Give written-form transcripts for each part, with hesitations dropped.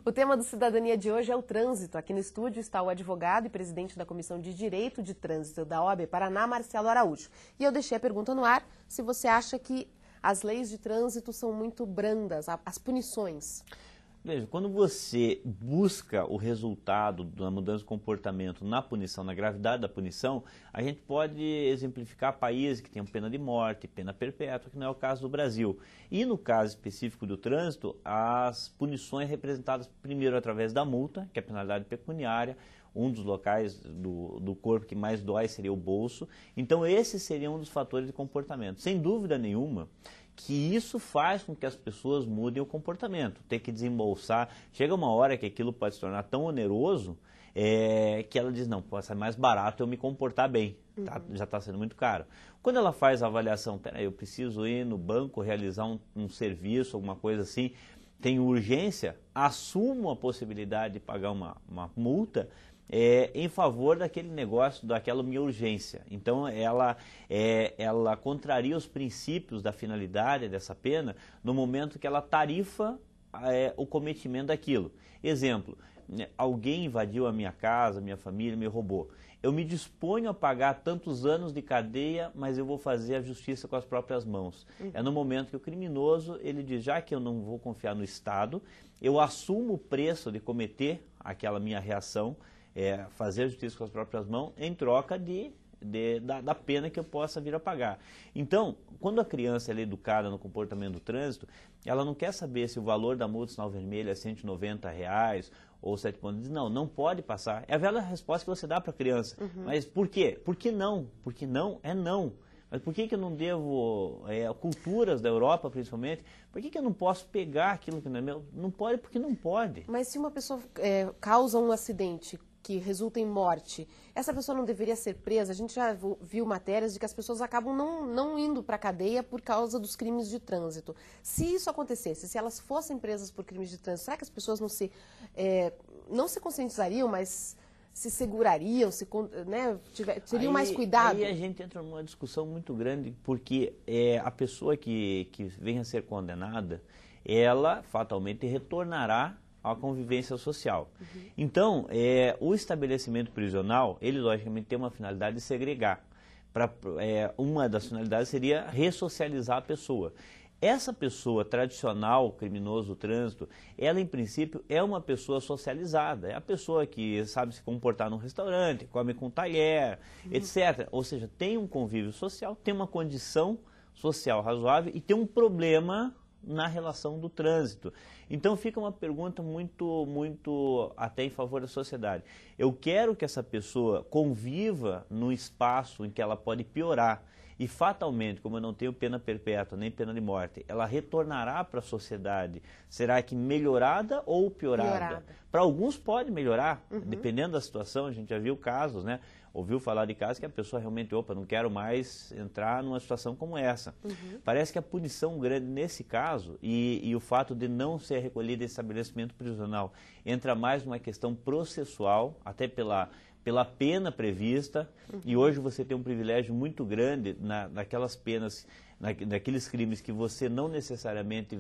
O tema do Cidadania de hoje é o trânsito. Aqui no estúdio está o advogado e presidente da Comissão de Direito de Trânsito da OAB Paraná, Marcelo Araújo. E eu deixei a pergunta no ar, se você acha que as leis de trânsito são muito brandas, as punições. Veja, quando você busca o resultado da mudança de comportamento na punição, na gravidade da punição, a gente pode exemplificar países que têm pena de morte, pena perpétua, que não é o caso do Brasil. E no caso específico do trânsito, as punições representadas primeiro através da multa, que é a penalidade pecuniária, um dos locais do corpo que mais dói seria o bolso. Então esse seria um dos fatores de comportamento. Sem dúvida nenhuma que isso faz com que as pessoas mudem o comportamento, tem que desembolsar. Chega uma hora que aquilo pode se tornar tão oneroso que ela diz, não, pode ser mais barato eu me comportar bem, tá? Já está sendo muito caro. Quando ela faz a avaliação, peraí, eu preciso ir no banco realizar um serviço, alguma coisa assim, tenho urgência, assumo a possibilidade de pagar uma multa, em favor daquele negócio, daquela minha urgência. Então, ela contraria os princípios da finalidade dessa pena no momento que ela tarifa o cometimento daquilo. Exemplo, alguém invadiu a minha casa, minha família, me roubou. Eu me disponho a pagar tantos anos de cadeia, mas eu vou fazer a justiça com as próprias mãos. É no momento que o criminoso, ele diz, já que eu não vou confiar no Estado, eu assumo o preço de cometer aquela minha reação, fazer a justiça com as próprias mãos, em troca da pena que eu possa vir a pagar. Então, quando a criança é educada no comportamento do trânsito, ela não quer saber se o valor da multa de sinal vermelho é R$190 ou 7 pontos. Diz, não pode passar. É a velha resposta que você dá para a criança. Mas por quê? Por que não? Porque não é não. Mas por que eu não devo, culturas da Europa principalmente, por que eu não posso pegar aquilo que não é meu? Não pode porque não pode. Mas se uma pessoa causa um acidente que resulta em morte, essa pessoa não deveria ser presa? A gente já viu matérias de que as pessoas acabam não indo para a cadeia por causa dos crimes de trânsito. Se isso acontecesse, se elas fossem presas por crimes de trânsito, será que as pessoas não se conscientizariam, mas se segurariam, teriam mais cuidado? Aí a gente entra numa discussão muito grande, porque a pessoa que venha a ser condenada, ela fatalmente retornará à convivência social. Então, o estabelecimento prisional, ele logicamente tem uma finalidade de segregar. Uma das finalidades seria ressocializar a pessoa. Essa pessoa tradicional, criminoso do trânsito, ela em princípio é uma pessoa socializada, é a pessoa que sabe se comportar num restaurante, come com talher, etc. Ou seja, tem um convívio social, tem uma condição social razoável e tem um problema na relação do trânsito. Então fica uma pergunta muito até em favor da sociedade. Eu quero que essa pessoa conviva num espaço em que ela pode piorar e fatalmente, como eu não tenho pena perpétua nem pena de morte, ela retornará para a sociedade. Será que melhorada ou piorada? Para alguns pode melhorar, dependendo da situação. A gente já viu casos, né? Ouviu falar de casos que a pessoa realmente, não quero mais entrar numa situação como essa. Parece que a punição grande nesse caso e o fato de não ser recolhida em estabelecimento prisional entra mais numa questão processual, até pela pena prevista, e hoje você tem um privilégio muito grande naquelas penas, naqueles crimes que você não necessariamente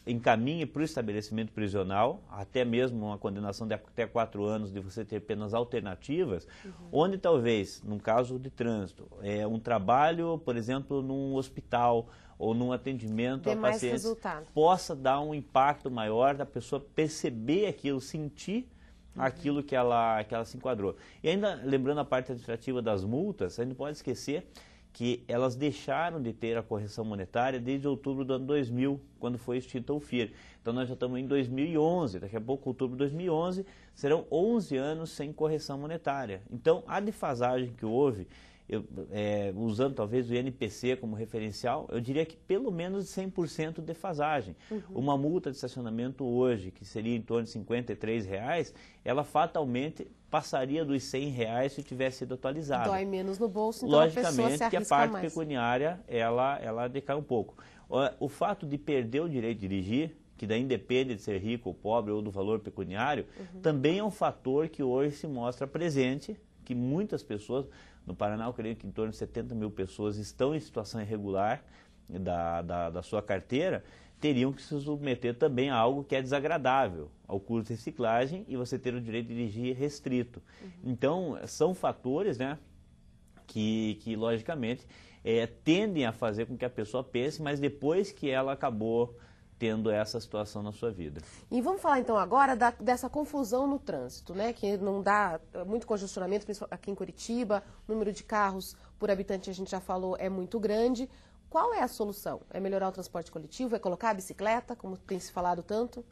encaminhe para o estabelecimento prisional, até mesmo uma condenação de até 4 anos, de você ter penas alternativas, onde talvez, num caso de trânsito, um trabalho, por exemplo, num hospital ou num atendimento a pacientes, possa dar um impacto maior da pessoa perceber aquilo, sentir aquilo que ela se enquadrou. E ainda, lembrando a parte administrativa das multas, a gente não pode esquecer que elas deixaram de ter a correção monetária desde outubro do ano 2000, quando foi extinta o FIR. Então nós já estamos em 2011, daqui a pouco, outubro de 2011, serão 11 anos sem correção monetária. Então a defasagem que houve, usando talvez o INPC como referencial, eu diria que pelo menos 100% de defasagem. Uma multa de estacionamento hoje, que seria em torno de R$53, ela fatalmente passaria dos R$100 se tivesse sido atualizada. Dói menos no bolso, então logicamente, a pessoa se arrisca que a parte mais. pecuniária, ela decai um pouco. O fato de perder o direito de dirigir, que daí independe de ser rico ou pobre ou do valor pecuniário, também é um fator que hoje se mostra presente, que muitas pessoas, no Paraná eu creio que em torno de 70 mil pessoas estão em situação irregular, da sua carteira, teriam que se submeter também a algo que é desagradável, ao curso de reciclagem, e você ter o direito de dirigir restrito. Então, são fatores, né, que logicamente, tendem a fazer com que a pessoa pense, mas depois que ela acabou tendo essa situação na sua vida. E vamos falar então agora dessa confusão no trânsito, né? Que não dá muito congestionamento, principalmente aqui em Curitiba, o número de carros por habitante, a gente já falou, é muito grande. Qual é a solução? É melhorar o transporte coletivo? É colocar a bicicleta, como tem se falado tanto?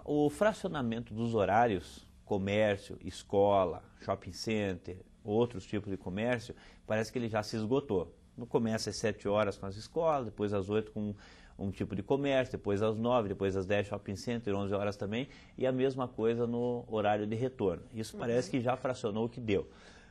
O fracionamento dos horários, comércio, escola, shopping center, outros tipos de comércio, parece que ele já se esgotou. Começa às 7 horas com as escolas, depois às 8 com um tipo de comércio, depois às 9, depois às 10 shopping center, 11 horas também, e a mesma coisa no horário de retorno. Isso parece que já fracionou o que deu.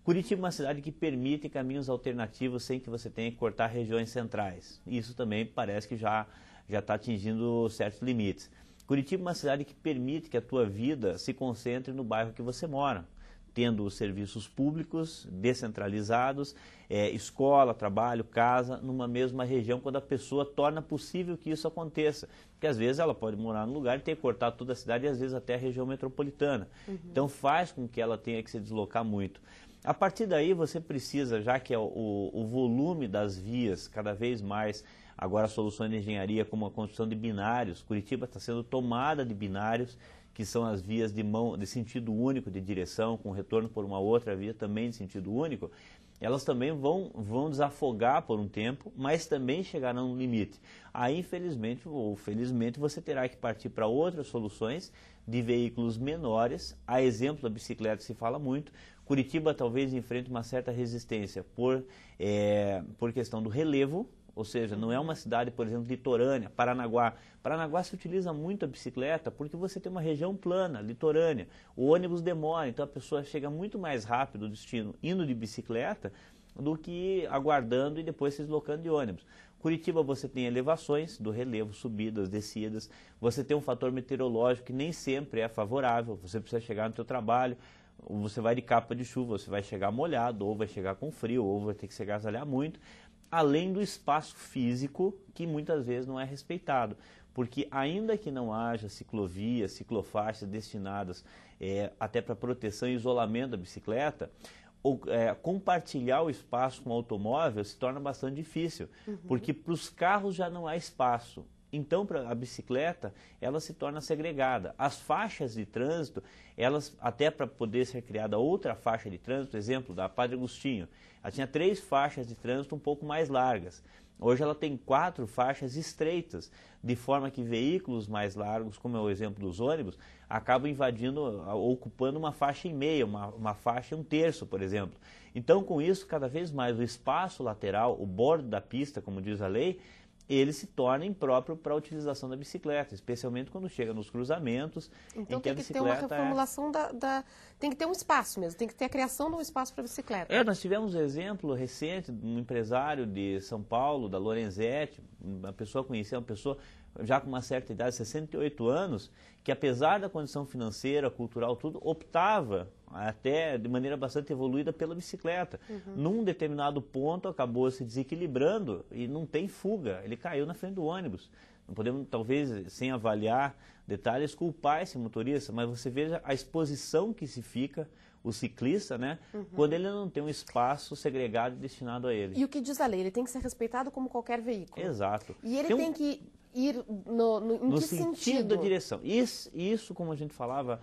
Curitiba é uma cidade que permite caminhos alternativos sem que você tenha que cortar regiões centrais. Isso também parece que já está atingindo certos limites. Curitiba é uma cidade que permite que a tua vida se concentre no bairro que você mora, tendo os serviços públicos descentralizados, escola, trabalho, casa, numa mesma região, quando a pessoa torna possível que isso aconteça. Porque às vezes ela pode morar num lugar e ter que cortar toda a cidade e às vezes até a região metropolitana. Então faz com que ela tenha que se deslocar muito. A partir daí você precisa, já que o volume das vias cada vez mais, agora soluções de engenharia como a construção de binários, Curitiba está sendo tomada de binários, que são as vias de sentido único de direção, com retorno por uma outra via também de sentido único, elas também vão desafogar por um tempo, mas também chegarão no limite. Aí, infelizmente ou felizmente, você terá que partir para outras soluções de veículos menores. A exemplo da bicicleta se fala muito. Curitiba talvez enfrente uma certa resistência por questão do relevo, ou seja, não é uma cidade, por exemplo, litorânea, Paranaguá. Paranaguá se utiliza muito a bicicleta porque você tem uma região plana, litorânea. O ônibus demora, então a pessoa chega muito mais rápido ao destino indo de bicicleta do que aguardando e depois se deslocando de ônibus. Curitiba você tem elevações do relevo, subidas, descidas. Você tem um fator meteorológico que nem sempre é favorável. Você precisa chegar no seu trabalho, você vai de capa de chuva, você vai chegar molhado, ou vai chegar com frio, ou vai ter que se agasalhar muito. Além do espaço físico, que muitas vezes não é respeitado. Porque ainda que não haja ciclovias, ciclofaixas destinadas até para proteção e isolamento da bicicleta, compartilhar o espaço com o automóvel se torna bastante difícil. Porque para os carros já não há espaço. Então, para a bicicleta, ela se torna segregada. As faixas de trânsito, elas, até para poder ser criada outra faixa de trânsito, exemplo da Padre Agostinho, ela tinha 3 faixas de trânsito um pouco mais largas. Hoje ela tem 4 faixas estreitas, de forma que veículos mais largos, como é o exemplo dos ônibus, acabam invadindo, ocupando uma faixa e meia, uma faixa e 1/3, por exemplo. Então, com isso, cada vez mais o espaço lateral, o bordo da pista, como diz a lei, ele se torna impróprio para a utilização da bicicleta, especialmente quando chega nos cruzamentos. Então em que tem que ter uma reformulação tem que ter um espaço mesmo, tem que ter a criação de um espaço para a bicicleta. Nós tivemos um exemplo recente de um empresário de São Paulo, da Lorenzetti, uma pessoa conhecida, uma pessoa já com uma certa idade, 68 anos, que apesar da condição financeira, cultural, tudo, optava até de maneira bastante evoluída pela bicicleta. Num determinado ponto acabou se desequilibrando e não tem fuga, ele caiu na frente do ônibus. Não podemos, talvez, sem avaliar detalhes, culpar esse motorista, mas você veja a exposição que se fica, o ciclista, né, quando ele não tem um espaço segregado e destinado a ele. E o que diz a lei? Ele tem que ser respeitado como qualquer veículo. Exato. E ele tem que ir em que sentido da direção. Isso, como a gente falava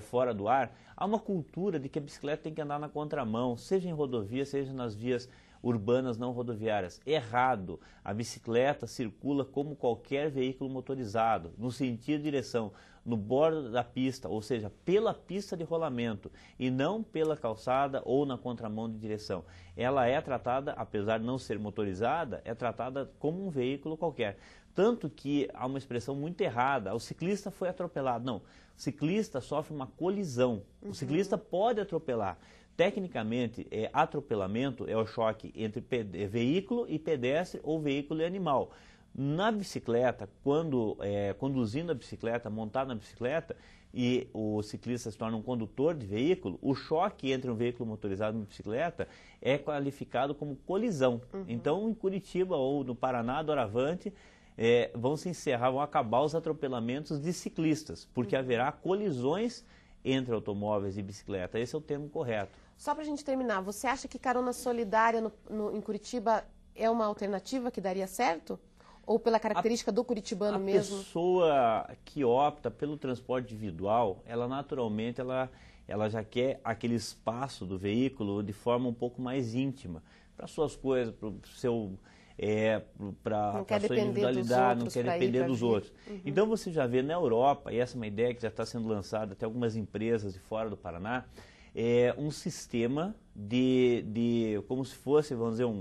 fora do ar, há uma cultura de que a bicicleta tem que andar na contramão, seja em rodovia, seja nas vias urbanas não rodoviárias. Errado. A bicicleta circula como qualquer veículo motorizado, no sentido de direção, no bordo da pista, ou seja, pela pista de rolamento e não pela calçada ou na contramão de direção. Ela é tratada, apesar de não ser motorizada, é tratada como um veículo qualquer. Tanto que há uma expressão muito errada, o ciclista foi atropelado. Não, o ciclista sofre uma colisão. O ciclista pode atropelar. Tecnicamente, atropelamento é o choque entre veículo e pedestre ou veículo e animal. Na bicicleta, quando conduzindo a bicicleta, montado na bicicleta, e o ciclista se torna um condutor de veículo, o choque entre um veículo motorizado e uma bicicleta é qualificado como colisão. Então, em Curitiba ou no Paraná, doravante, vão se encerrar, vão acabar os atropelamentos de ciclistas, porque haverá colisões entre automóveis e bicicleta. Esse é o termo correto. Só para a gente terminar, você acha que carona solidária em Curitiba é uma alternativa que daria certo? Ou pela característica do curitibano mesmo? A pessoa que opta pelo transporte individual, ela naturalmente ela já quer aquele espaço do veículo de forma um pouco mais íntima, para suas coisas, para o seu... para a sua individualidade, não quer depender dos outros. Então você já vê na Europa, e essa é uma ideia que já está sendo lançada até algumas empresas de fora do Paraná, um sistema como se fosse, vamos dizer,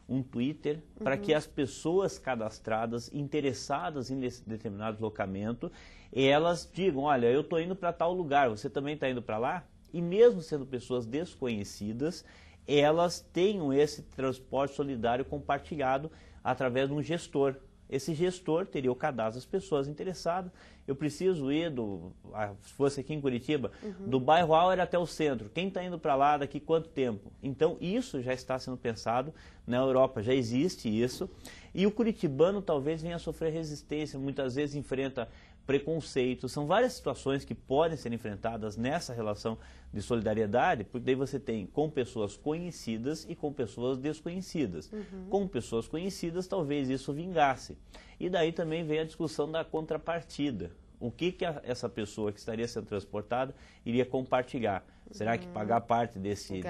um Twitter, para que as pessoas cadastradas, interessadas em determinado deslocamento, elas digam, olha, eu estou indo para tal lugar, você também está indo para lá? E mesmo sendo pessoas desconhecidas, elas tenham esse transporte solidário compartilhado através de um gestor. Esse gestor teria o cadastro das pessoas interessadas. Eu preciso ir, se fosse aqui em Curitiba, do bairro Auer até o centro. Quem está indo para lá daqui quanto tempo? Então, isso já está sendo pensado. Na Europa já existe isso. E o curitibano talvez venha a sofrer resistência, muitas vezes enfrenta preconceito. São várias situações que podem ser enfrentadas nessa relação de solidariedade, porque daí você tem com pessoas conhecidas e com pessoas desconhecidas. Com pessoas conhecidas, talvez isso vingasse. E daí também vem a discussão da contrapartida. O que essa pessoa que estaria sendo transportada iria compartilhar? Será que pagar parte desse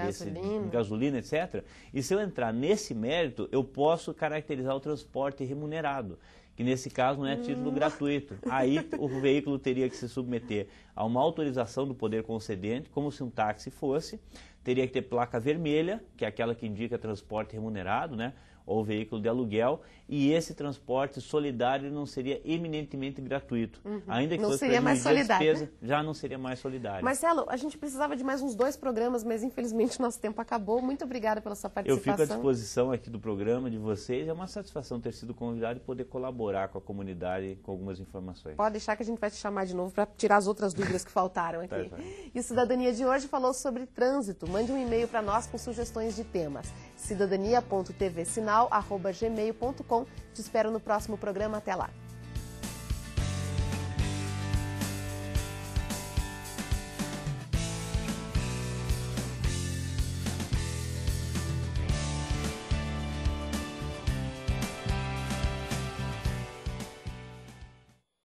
gasolina, etc.? E se eu entrar nesse mérito, eu posso caracterizar o transporte remunerado, que nesse caso não é título gratuito. Aí o veículo teria que se submeter a uma autorização do poder concedente, como se um táxi fosse, teria que ter placa vermelha, que é aquela que indica transporte remunerado, né? Ou veículo de aluguel, e esse transporte solidário não seria eminentemente gratuito. Ainda que não fosse seria mais solidário, despesa, já não seria mais solidário. Marcelo, a gente precisava de mais uns 2 programas, mas infelizmente nosso tempo acabou. Muito obrigada pela sua participação. Eu fico à disposição aqui do programa de vocês. É uma satisfação ter sido convidado e poder colaborar com a comunidade com algumas informações. Pode deixar que a gente vai te chamar de novo para tirar as outras dúvidas que faltaram aqui. E o Cidadania de hoje falou sobre trânsito. Mande um e-mail para nós com sugestões de temas. cidadania.tvsinal@gmail.com. Te espero no próximo programa. Até lá.